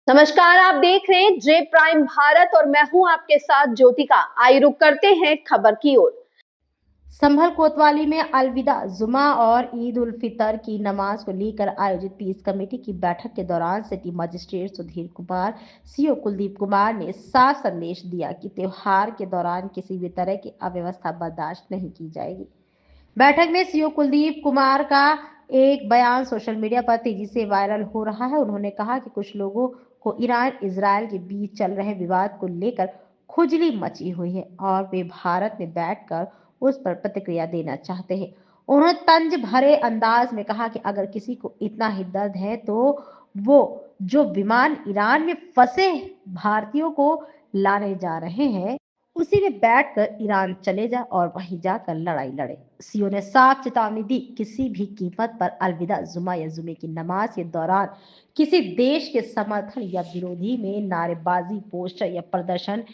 नमस्कार, आप देख रहे हैं जे प्राइम भारत और मैं हूं आपके साथ ज्योतिका। आइए रुक करते हैं खबर की ओर। संभल कोतवाली में अलविदा जुमा और ईद उल फितर की नमाज को लेकर आयोजित पीस कमेटी की बैठक के दौरान city magistrate Sudhir Kumar CO Kuldeep Kumar ने साफ संदेश दिया कि त्योहार के दौरान किसी भी तरह की अव्यवस्था बर्दाश्त नहीं की जाएगी। बैठक में सीओ कुलदीप कुमार का एक बयान सोशल मीडिया पर तेजी से वायरल हो रहा है। उन्होंने कहा कि कुछ लोगों को ईरान इजराइल के बीच चल रहे विवाद को लेकर खुजली मची हुई है और वे भारत में बैठकर उस पर प्रतिक्रिया देना चाहते हैं। उन्होंने तंज भरे अंदाज में कहा कि अगर किसी को इतना ही दर्द है तो वो जो विमान ईरान में फंसे भारतीयों को लाने जा रहे हैं उसी में बैठकर ईरान चले जा और वहीं जाकर लड़ाई लड़े। सीओ ने साफ चेतावनी दी, किसी भी कीमत पर अलविदा जुमा या जुमे की नमाज के दौरान किसी देश के समर्थन या विरोधी में नारेबाजी, पोस्टर या प्रदर्शन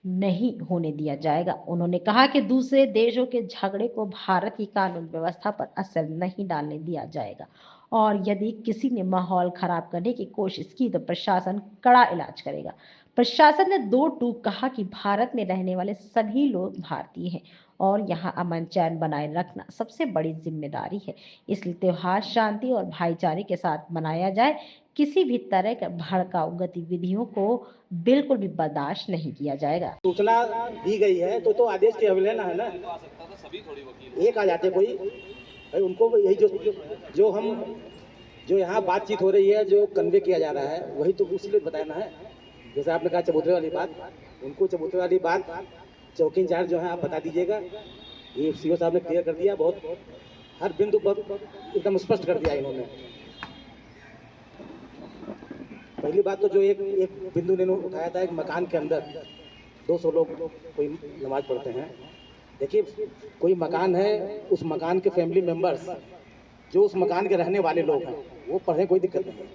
नहीं होने दिया जाएगा। उन्होंने कहा कि दूसरे देशों के झगड़े को भारत की कानून व्यवस्था पर असर नहीं डालने दिया जाएगा और यदि किसी ने माहौल खराब करने की कोशिश की तो प्रशासन कड़ा इलाज करेगा। प्रशासन ने दो टूक कहा कि भारत में रहने वाले सभी लोग भारतीय हैं और यहाँ अमन चैन बनाए रखना सबसे बड़ी जिम्मेदारी है, इसलिए त्योहार शांति और भाईचारे के साथ मनाया जाए। किसी भी तरह के भड़काऊ गतिविधियों को बिल्कुल भी बर्दाश्त नहीं किया जाएगा। सूचना दी गई है तो आदेश की अवहेलना है ना। एक आ जाते कोई भाई, उनको यही जो यहाँ बातचीत हो रही है, जो कन्वे किया जा रहा है वही तो उसलिए बताना है। जैसे आपने कहा चबूतरे वाली बात, उनको चबूतरे वाली बात चौकी इंचार्ज जो है आप बता दीजिएगा। ये सीओ साहब ने क्लियर कर दिया, बहुत हर बिंदु पर एकदम स्पष्ट कर दिया इन्होंने। पहली बात तो जो एक बिंदु ने उठाया था, एक मकान के अंदर 200 लोग कोई नमाज पढ़ते हैं। देखिए, कोई मकान है, उस मकान के फैमिली मेंबर्स जो उस मकान के रहने वाले लोग हैं वो पढ़े, कोई दिक्कत नहीं।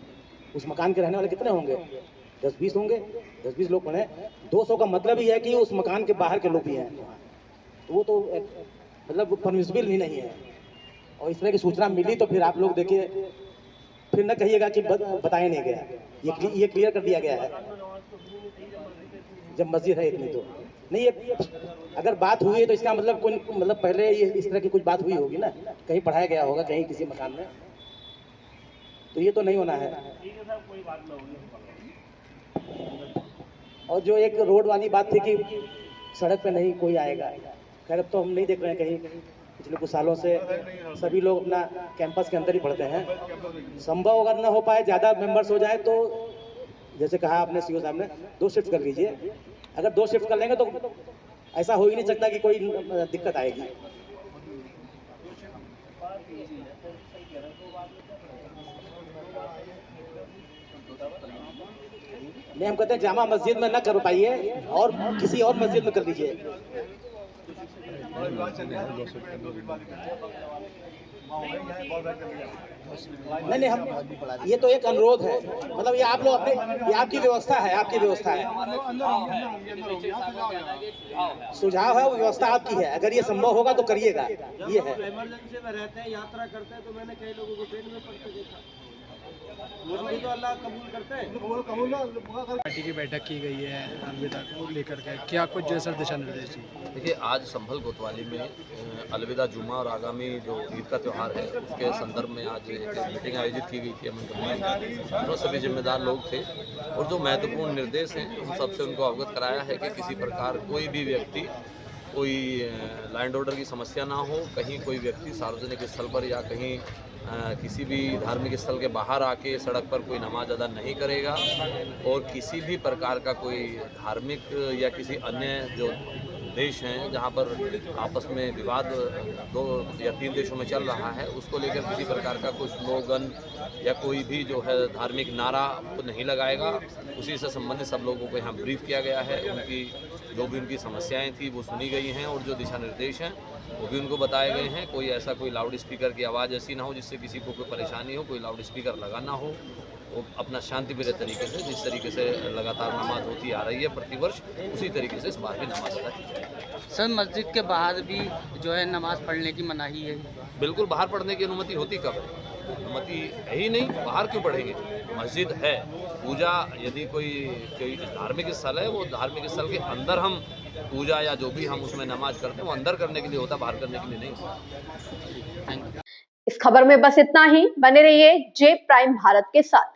उस मकान के रहने वाले कितने होंगे? 10-20 होंगे, 10-20 लोग पढ़े। 200 का मतलब ही है कि उस मकान के बाहर के लोग भी हैं, तो वो तो मतलब परमिसिबल ही नहीं है। और इस तरह की सूचना मिली तो फिर आप लोग देखिए, फिर न कहिएगा कि बताया नहीं गया। ये क्लियर कर दिया गया है। जब मस्जिद है इतनी तो नहीं, ये अगर बात हुई है तो इसका मतलब कोई मतलब पहले ये इस तरह की कुछ बात हुई होगी ना, कहीं पढ़ाया गया होगा कहीं किसी मकान में, तो ये तो नहीं होना है। और जो एक रोड वाली बात थी कि सड़क पे नहीं कोई आएगा, खैर अब तो हम नहीं देख रहे हैं कहीं। पिछले कुछ सालों से सभी लोग अपना कैंपस के अंदर ही पढ़ते हैं। संभव अगर न हो पाए, ज़्यादा मेंबर्स हो जाए तो जैसे कहा आपने सीओ साहब ने 2 शिफ्ट कर लीजिए। अगर 2 शिफ्ट कर लेंगे तो ऐसा हो ही नहीं सकता कि कोई दिक्कत आएगी। नहीं, हम कहते हैं जामा मस्जिद में न कर पाइए और किसी और मस्जिद में कर लीजिए। नहीं, हम ये तो एक अनुरोध है, मतलब ये आप लोग अपने, ये आपकी व्यवस्था है, आपकी व्यवस्था है, सुझाव है, वो व्यवस्था आपकी है। अगर ये संभव होगा तो करिएगा। ये है, इमरजेंसी में रहते हैं, यात्रा करते हैं, तो मैंने कई लोगों को ट्रेन में पढ़ते देखा। तो अल्लाह कबूल करते हैं। पार्टी की बैठक की गई है अलविदा को लेकर के, क्या कुछ जैसा दिशा निर्देश? देखिए, आज संभल कोतवाली में अलविदा जुमा और आगामी जो ईद का त्यौहार है उसके संदर्भ में आज एक मीटिंग आयोजित की गई थी अमन कमेटी में। सभी जिम्मेदार लोग थे और जो महत्वपूर्ण निर्देश हैं उन सबसे उनको अवगत कराया है कि किसी प्रकार कोई भी व्यक्ति, कोई लैंड ऑर्डर की समस्या ना हो, कहीं कोई व्यक्ति सार्वजनिक स्थल पर या कहीं किसी भी धार्मिक स्थल के बाहर आके सड़क पर कोई नमाज अदा नहीं करेगा और किसी भी प्रकार का कोई धार्मिक या किसी अन्य जो देश हैं जहां पर आपस में विवाद 2 या 3 देशों में चल रहा है उसको लेकर किसी प्रकार का कोई स्लोगन या कोई भी जो है धार्मिक नारा तो नहीं लगाएगा। उसी से संबंधित सब लोगों को यहाँ ब्रीफ किया गया है। उनकी जो भी उनकी समस्याएं थी वो सुनी गई हैं और जो दिशा निर्देश हैं वो भी उनको बताए गए हैं। कोई ऐसा कोई लाउड स्पीकर की आवाज़ ऐसी ना हो जिससे किसी को कोई परेशानी हो, कोई लाउड स्पीकर लगाना हो। वो अपना शांतिप्रिय तरीके से, जिस तरीके से लगातार नमाज होती आ रही है प्रतिवर्ष, उसी तरीके से इस बार भी नमाज अदा की जाए। सर, मस्जिद के बाहर भी जो है नमाज पढ़ने की मनाही है? बिल्कुल, बाहर पढ़ने की अनुमति होती कब है? अनुमति है ही नहीं, बाहर क्यों पढ़ेंगे? मस्जिद है, पूजा यदि कोई धार्मिक स्थल है, वो धार्मिक स्थल के अंदर हम पूजा या जो भी हम उसमें नमाज करते हैं वो अंदर करने के लिए होता, बाहर करने के लिए नहीं होता। इस खबर में बस इतना ही। बने रहिए जे प्राइम भारत के साथ।